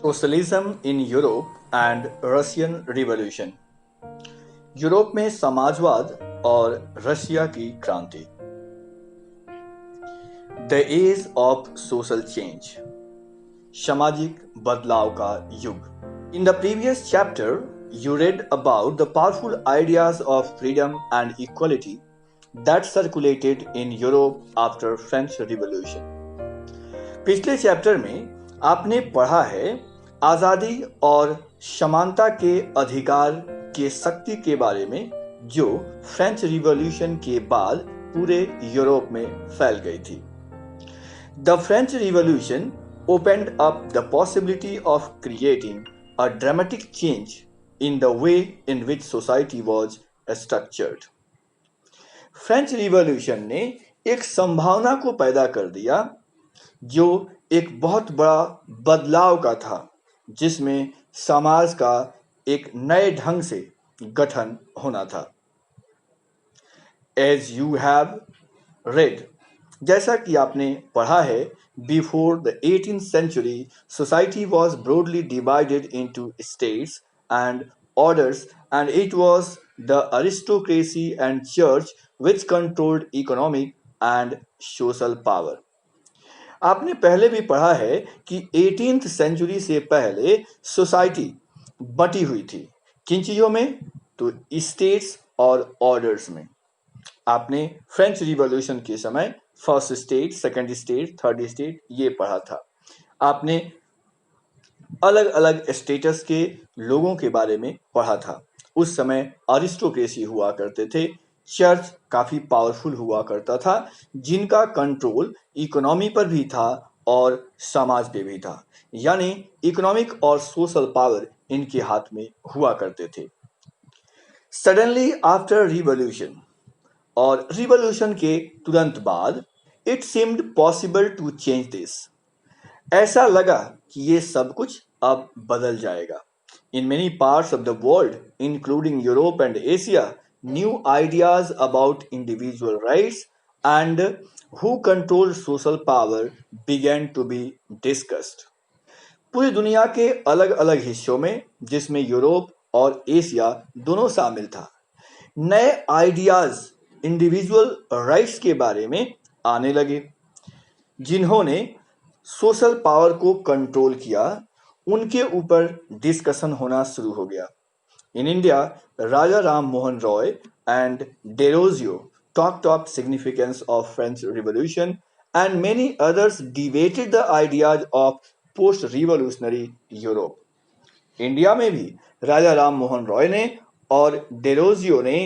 Socialism in Europe and Russian revolution. Europe में समाजवाद और रशिया की क्रांति। The age of social change, सामाजिक बदलाव का युग। In the previous chapter you read about the powerful ideas of freedom and equality that circulated in Europe after French Revolution. पिछले चैप्टर में आपने पढ़ा है आज़ादी और समानता के अधिकार के शक्ति के बारे में जो फ्रेंच रिवॉल्यूशन के बाद पूरे यूरोप में फैल गई थी। The French revolution opened up the possibility of creating a dramatic change in the way in which society was structured. French revolution ने एक संभावना को पैदा कर दिया जो एक बहुत बड़ा बदलाव का था, जिसमें समाज का एक नए ढंग से गठन होना था। As you have read, जैसा कि आपने पढ़ा है, before the 18th century, society was broadly divided into states and orders, and it was the aristocracy and church which controlled economic and social power. आपने पहले भी पढ़ा है कि 18th सेंचुरी से पहले सोसाइटी बटी हुई थी। किन चीज़ों में? तो स्टेट्स और ऑर्डर्स में। आपने फ्रेंच रिवॉल्यूशन के समय first state, second state, third state ये पढ़ा था। आपने अलग अलग स्टेटस के लोगों के बारे में पढ़ा था। उस समय अरिस्टोक्रेसी हुआ करते थे, चर्च काफ़ी पावरफुल हुआ करता था, जिनका कंट्रोल इकोनॉमी पर भी था और समाज पे भी था, यानी इकोनॉमिक और सोशल पावर इनके हाथ में हुआ करते थे। सडनली आफ्टर रिवॉल्यूशन, और रिवॉल्यूशन के तुरंत बाद, it seemed possible to change this, ऐसा लगा कि ये सब कुछ अब बदल जाएगा। In many parts of the world including Europe and Asia, new ideas about individual rights and who control social power began to be discussed. पूरी दुनिया के अलग अलग हिस्सों में, जिसमें यूरोप और एशिया दोनों शामिल था, नए आइडियाज इंडिविजुअल राइट्स के बारे में आने लगे। जिन्होंने सोशल पावर को कंट्रोल किया, उनके ऊपर डिस्कशन होना शुरू हो गया। In India, Raja Ram Mohan Roy and Derozio talked of significance of French Revolution, and many others debated the ideas of post-revolutionary Europe. India में भी राजा राम मोहन रॉय ने और डेरोजियो ने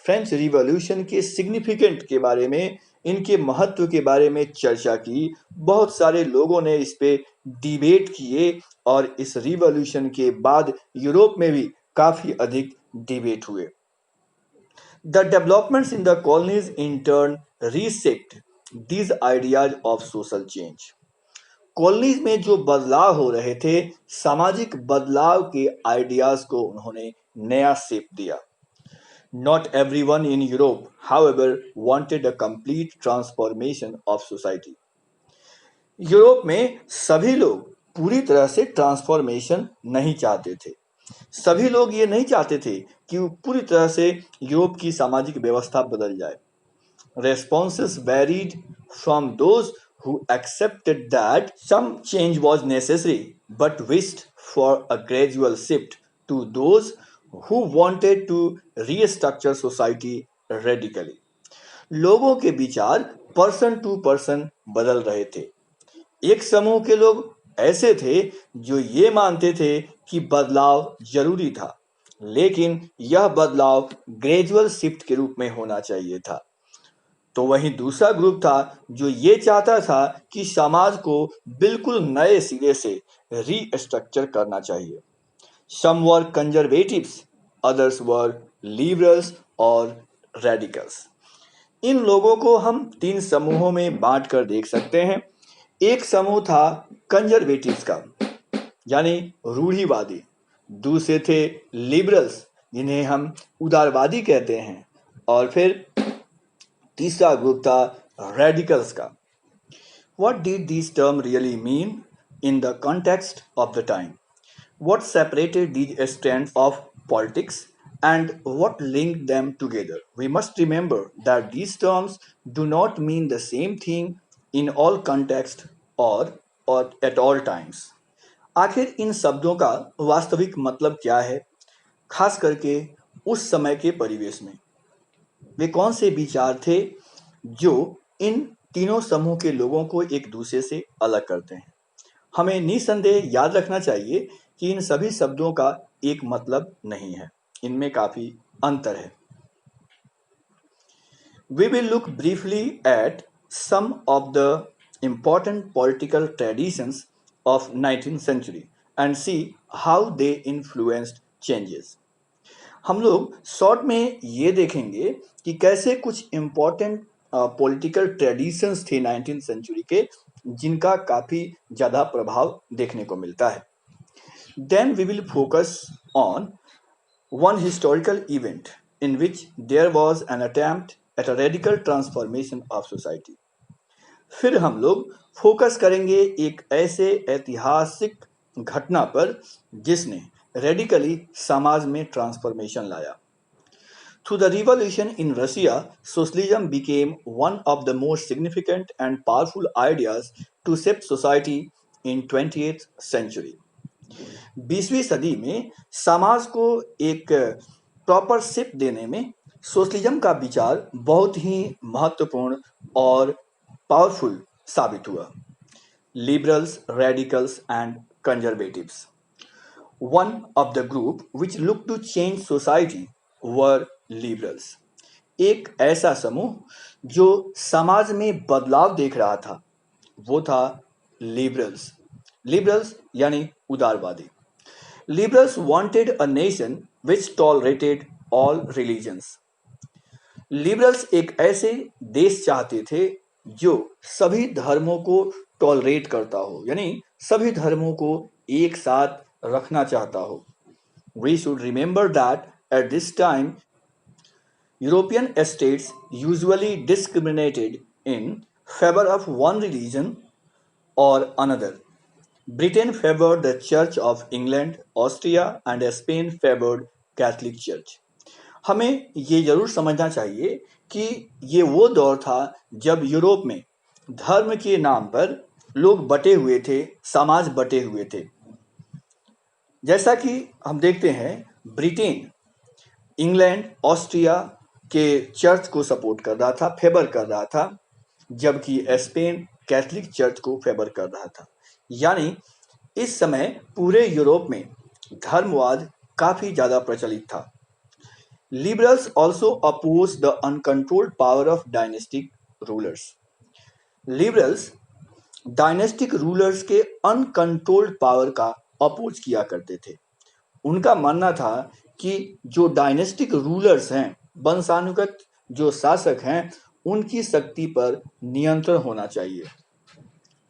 फ्रेंच रिवॉल्यूशन के सिग्निफिकेंट के बारे में, इनके महत्व के बारे में चर्चा की। बहुत सारे लोगों ने इस पे डिबेट किए और इस रिवॉल्यूशन के बाद यूरोप में भी काफ़ी अधिक डिबेट हुए। The developments in the colonies in turn reshaped these ideas of social change. Colonies में जो बदलाव हो रहे थे, सामाजिक बदलाव के आइडियाज को उन्होंने नया शेप दिया। Not everyone in Europe, however, wanted a complete transformation of society. Europe में सभी लोग पूरी तरह से ट्रांसफॉर्मेशन नहीं चाहते थे। सभी लोग ये नहीं चाहते थे कि पूरी तरह से यूरोप की सामाजिक व्यवस्था बदल जाए। Responses varied from those who accepted that some change was necessary but wished for a gradual shift to those who wanted to restructure society radically. लोगों के विचार पर्सन टू पर्सन बदल रहे थे। एक समूह के लोग ऐसे थे जो ये मानते थे कि बदलाव जरूरी था, लेकिन यह बदलाव ग्रेजुअल शिफ्ट के रूप में होना चाहिए था। तो वहीं दूसरा ग्रुप था जो ये चाहता था कि समाज को बिल्कुल नए सिरे से रीस्ट्रक्चर करना चाहिए। सम वर कंजर्वेटिव्स, अदर्स वर लिबरल्स और रेडिकल्स। इन लोगों को हम तीन समूहों में बांट कर देख सकते हैं। एक समूह था कंजर्वेटिव्स का, यानी रूढ़िवादी। दूसरे थे लिबरल्स, जिन्हें हम उदारवादी कहते हैं, और फिर तीसरा ग्रुप था रेडिकल्स का। What did these terms really mean? in the context of the time. What separated these strands of politics and what linked them together? We must remember that these terms do not mean the same thing in all contexts or at all times. आखिर इन शब्दों का वास्तविक मतलब क्या है, खास करके उस समय के परिवेश में? वे कौन से विचार थे जो इन तीनों समूह के लोगों को एक दूसरे से अलग करते हैं? हमें निसंदेह याद रखना चाहिए कि इन सभी शब्दों का एक मतलब नहीं है, इनमें काफी अंतर है। We will look briefly at some of the important political traditions of 19th century and see how they influenced changes. हम लोग शॉर्ट में ये देखेंगे कि कैसे कुछ इम्पोर्टेंट पॉलिटिकल ट्रेडिशंस थे 19th सेंचुरी के, जिनका काफ़ी ज़्यादा प्रभाव देखने को मिलता है। Then we will focus on one historical event in which there was an attempt at a radical transformation of society. फिर हम लोग फोकस करेंगे एक ऐसे ऐतिहासिक घटना पर जिसने रेडिकली समाज में ट्रांसफॉर्मेशन लाया। Through the revolution in Russia, socialism became one of the most significant and powerful ideas to shape society in 20th century. 20वीं सदी में समाज को एक प्रॉपर शिप देने में सोशलिज्म का विचार बहुत ही महत्वपूर्ण और पावरफुल साबित हुआ। Liberals, radicals and conservatives, one of the group which looked to change society were liberals. एक ऐसा समूह जो समाज में बदलाव देख रहा था वो था लिबरल्स। लिबरल्स यानी उदारवादी। Liberals wanted a nation which tolerated all religions. Liberals एक ऐसे देश चाहते थे जो सभी धर्मों को टॉलरेट करता हो, यानी सभी धर्मों को एक साथ रखना चाहता हो। We should remember that at this time European states usually discriminated in favor of one religion or another. Britain favored the Church of England, Austria and Spain favored Catholic Church. हमें ये जरूर समझना चाहिए कि ये वो दौर था जब यूरोप में धर्म के नाम पर लोग बटे हुए थे, समाज बटे हुए थे। जैसा कि हम देखते हैं, ब्रिटेन इंग्लैंड, ऑस्ट्रिया के चर्च को सपोर्ट कर रहा था, फेवर कर रहा था, जबकि स्पेन कैथलिक चर्च को फेवर कर रहा था। यानी इस समय पूरे यूरोप में धर्मवाद काफी ज्यादा प्रचलित था। Liberals also oppose the uncontrolled power of dynastic rulers. Liberals dynastic rulers के अनकंट्रोल्ड पावर का अपोज किया करते थे। उनका मानना था कि जो डायनेस्टिक रूलर्स हैं, वंशानुगत जो शासक हैं, उनकी शक्ति पर नियंत्रण होना चाहिए।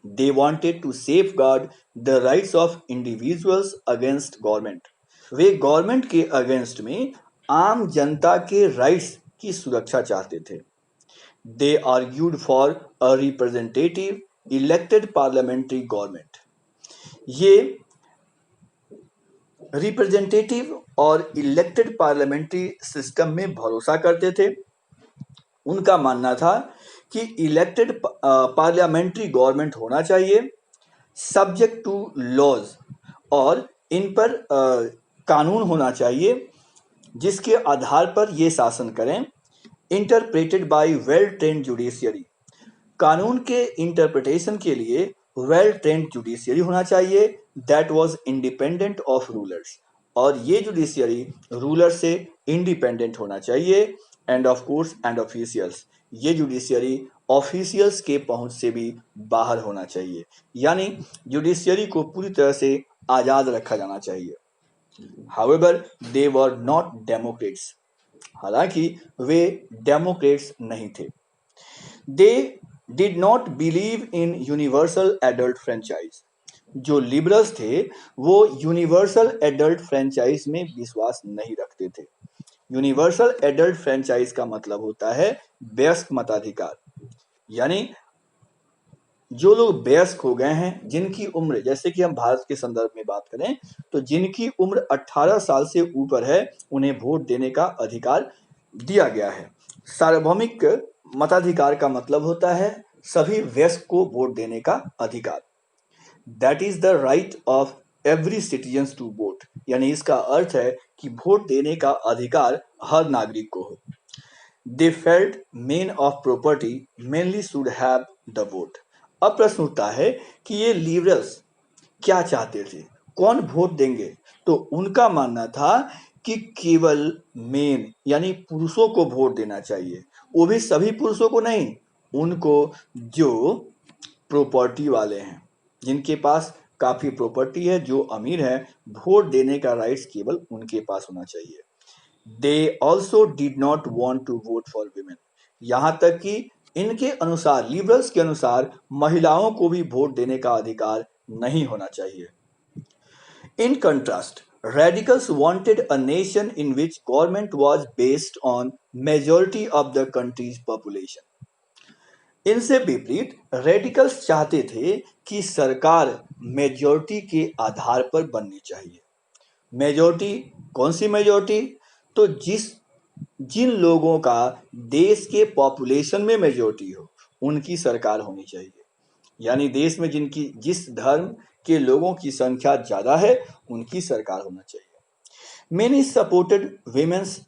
They wanted to safeguard the rights of individuals against government. Way government के अगेंस्ट में आम जनता के राइट्स की सुरक्षा चाहते थे। They argued for a representative elected parliamentary government. ये रिप्रेजेंटेटिव और इलेक्टेड पार्लियामेंट्री सिस्टम में भरोसा करते थे। उनका मानना था कि इलेक्टेड पार्लियामेंट्री गवर्नमेंट होना चाहिए, सब्जेक्ट टू लॉज, और इन पर कानून होना चाहिए जिसके आधार पर ये शासन करें, interpreted bye well trained judiciary. कानून के इंटरप्रिटेशन के लिए वेल ट्रेंड जुडिशियरी होना चाहिए that was independent of rulers, और ये जुडिशियरी रूलर से इंडिपेंडेंट होना चाहिए। End of course and officials, ये जुडिशियरी ऑफिशियल्स के पहुंच से भी बाहर होना चाहिए, यानी जुडिशियरी को पूरी तरह से आज़ाद रखा जाना चाहिए। However they were not Democrats, हालांकि वे डेमोक्रेट्स नहीं थे। They did not believe in universal adult franchise. जो लिबरल्स थे वो यूनिवर्सल एडल्ट फ्रेंचाइज में विश्वास नहीं रखते थे। यूनिवर्सल एडल्ट फ्रेंचाइज का मतलब होता है वयस्क मताधिकार, यानी जो लोग वयस्क हो गए हैं, जिनकी उम्र, जैसे कि हम भारत के संदर्भ में बात करें तो जिनकी उम्र 18 साल से ऊपर है, उन्हें वोट देने का अधिकार दिया गया है। सार्वभौमिक मताधिकार का मतलब होता है सभी वयस्क को वोट देने का अधिकार। That is the right of every citizen to vote, यानी इसका अर्थ है कि वोट देने का अधिकार हर नागरिक को हो। They felt main of property mainly should have the vote. अब प्रश्न उठता है कि ये लिबरल्स क्या चाहते थे, कौन वोट देंगे? तो उनका मानना था कि केवल मेन यानी पुरुषों को वोट देना चाहिए, वो भी सभी पुरुषों को नहीं, उनको जो प्रॉपर्टी वाले हैं, जिनके पास काफी प्रॉपर्टी है, जो अमीर है, वोट देने का राइट्स केवल उनके पास होना चाहिए। They also did not want to vote for women, यहाँ तक कि इनके अनुसार, लिबरल्स के अनुसार, महिलाओं को भी वोट देने का अधिकार नहीं होना चाहिए। In contrast, radicals wanted a nation in which government was based on majority of the country's population. इनसे विपरीत रेडिकल्स चाहते थे कि सरकार मेजॉरिटी के आधार पर बननी चाहिए। मेजॉरिटी, कौन सी मेजॉरिटी? तो जिन लोगों का देश के पॉपुलेशन में मेजॉरिटी हो, उनकी सरकार होनी चाहिए। यानी देश में जिस धर्म के लोगों की संख्या ज्यादा है, उनकी सरकार होना चाहिए। मेनी सपोर्टेड विमेन्स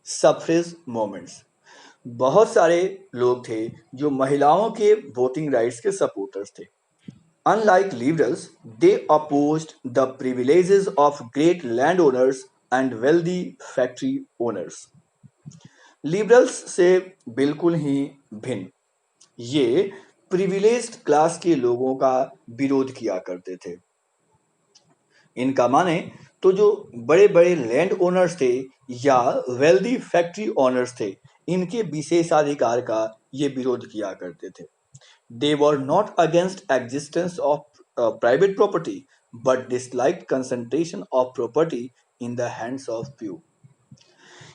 सफ्रेज मूवमेंट्स, बहुत सारे लोग थे जो महिलाओं के वोटिंग राइट्स के सपोर्टर्स थे। Unlike liberals, they opposed the privileges of great landowners and wealthy factory owners. Liberals से बिल्कुल ही भिन्न ये प्रिविलेज्ड क्लास के लोगों का विरोध किया करते थे। इनका माने तो जो बड़े बड़े लैंड ओनर्स थे या वेल्दी फैक्ट्री ओनर्स थे, इनके विशेषाधिकार का ये विरोध किया करते थे। They were not against existence of private property, but disliked concentration of property in the hands of few.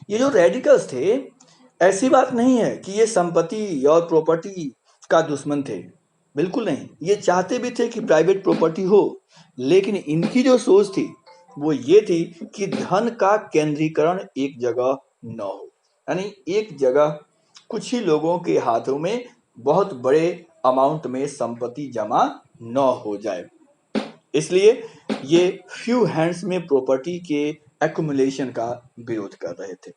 ये जो रेडिकल्स थे, ऐसी बात नहीं है कि ये संपत्ति और प्रॉपर्टी का दुश्मन थे, बिल्कुल नहीं। ये चाहते भी थे कि प्राइवेट प्रॉपर्टी हो, लेकिन इनकी जो सोच थी वो ये थी कि धन का केंद्रीकरण एक जगह न हो, यानी एक जगह कुछ ही लोगों के हाथों में बहुत बड़े अमाउंट में संपत्ति जमा न हो जाए। इसलिए ये फ्यू हैंड्स में प्रॉपर्टी के एक्युमुलेशन का विरोध कर रहे थे।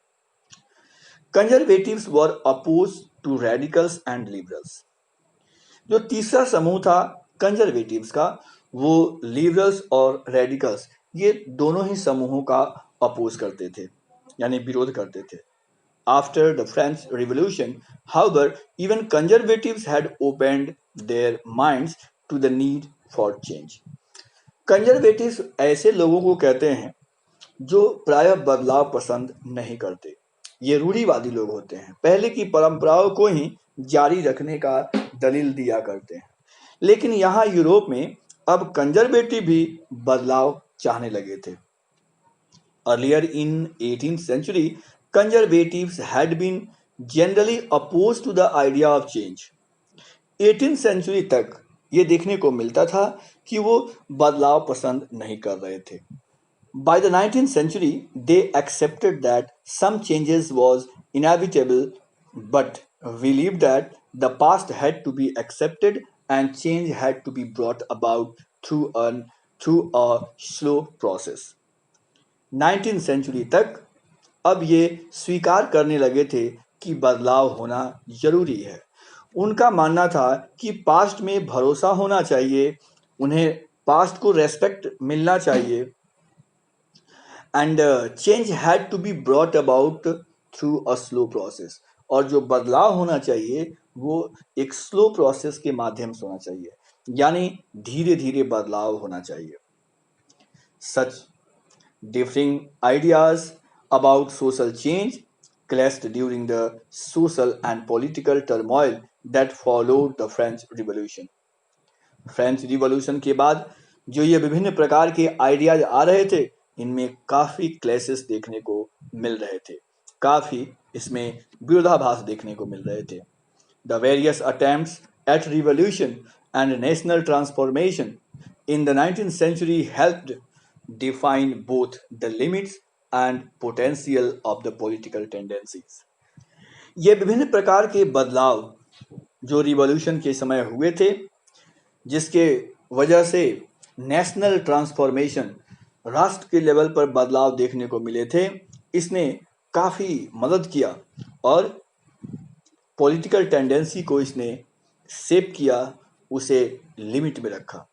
Conservatives were oppose to radicals and liberals. जो तीसरा समूह था कंजर्वेटिव्स का, वो लिबरल्स और रेडिकल्स, ये दोनों ही समूहों का अपोज करते थे, यानी विरोध करते थे। After the French Revolution, however, even conservatives had opened their minds to the need for change. Conservatives ऐसे लोगों को कहते हैं जो प्रायः बदलाव पसंद नहीं करते। ये रूढ़िवादी लोग होते हैं, पहले की परंपराओं को ही जारी रखने का दलील दिया करते हैं। लेकिन यहाँ यूरोप में अब कंजर्वेटिव भी बदलाव चाहने लगे थे। Earlier in 18th century, conservatives had been generally opposed to the idea of change. 18th century तक ये देखने को मिलता था कि वो बदलाव पसंद नहीं कर रहे थे। By the 19th century, they accepted that some changes was inevitable, but believed that the past had to be accepted and change had to be brought about through a slow process. 19th century तक अब ये स्वीकार करने लगे थे कि बदलाव होना जरूरी है। उनका मानना था कि पास्ट में भरोसा होना चाहिए, उन्हें पास्ट को रेस्पेक्ट मिलना चाहिए, and change had to be brought about through a slow process. और जो बदलाव होना चाहिए वो एक स्लो प्रोसेस के माध्यम से होना चाहिए, यानी धीरे धीरे बदलाव होना चाहिए। सच differing ideas about social change clashed during the social and political turmoil that followed the French Revolution. French revolution के बाद जो ये विभिन्न प्रकार के आइडियाज आ रहे थे, इनमें काफ़ी क्लैशेस देखने को मिल रहे थे, काफ़ी इसमें विरोधाभास देखने को मिल रहे थे। The various attempts at revolution and national transformation in the 19th century helped define both the limits and potential of the political tendencies. ये विभिन्न प्रकार के बदलाव जो रिवॉल्यूशन के समय हुए थे, जिसके वजह से नेशनल ट्रांसफॉर्मेशन राष्ट्र के लेवल पर बदलाव देखने को मिले थे, इसने काफ़ी मदद किया और पॉलिटिकल टेंडेंसी को इसने शेप किया, उसे लिमिट में रखा।